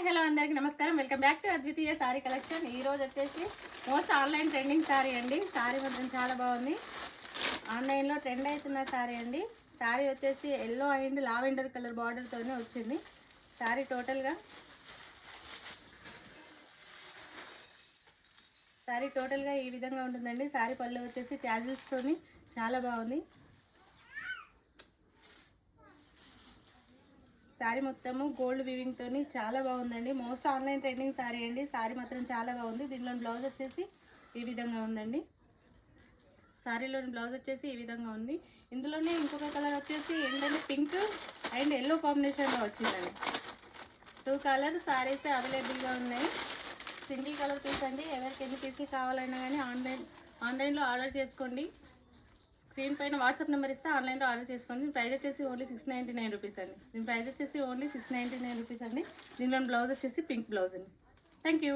Hello అందరికీ నమస్కారం. Welcome back to అద్వితీయ సారీ కలెక్షన్. ఈ రోజు వచ్చేసి మోస్ట్ ఆన్లైన్ ట్రెండింగ్ సారీ అండి. సారీ మాత్రం చాలా బాగుంది. ఆన్లైన్లో ట్రెండ్ అవుతున్న సారీ అండి. సారీ వచ్చేసి ఎల్లో అండ్ లావెండర్ కలర్ బార్డర్తోనే వచ్చింది. సారీ టోటల్గా ఈ విధంగా ఉంటుందండి. సారీ పళ్ళు వచ్చేసి ట్యాజిల్స్తోని చాలా బాగుంది. సారీ మొత్తము గోల్డ్ వీవింగ్ తోని చాలా బాగుందండి. మోస్ట్ ఆన్లైన్ ట్రెండింగ్ సారీ అండి. సారీ మాత్రం చాలా బాగుంది. దీనిలో బ్లౌజ్ వచ్చేసి ఈ విధంగా ఉందండి. సారీలోని బ్లౌజ్ వచ్చేసి ఈ విధంగా ఉంది. ఇందులోనే ఇంకొక కలర్ వచ్చేసి ఏంటంటే పింక్ అండ్ ఎల్లో కాంబినేషన్లో వచ్చిందండి. 2 కలర్ సారీస్ అవైలబుల్గా ఉన్నాయి. సింగిల్ కలర్ పీస్ అండి. ఎవరికి ఎన్ని పీసులు కావాలన్నా కానీ ఆన్లైన్లో ఆర్డర్ చేసుకోండి. స్క్రీన్ పైన వాట్సాప్ నెంబర్ ఇస్తే ఆన్లైన్లో ఆర్డర్ చేసుకోండి. దీని ప్రైస్ వచ్చేసి ఓన్లీ 699 రూపీస్ అండి. దీని ప్రైస్ వచ్చేసి ఓన్లీ 699 రూపీస్ అండి. దీనిలో బ్లౌజ్ వచ్చేసి పింక్ బ్లౌజ్ అండి. Thank you.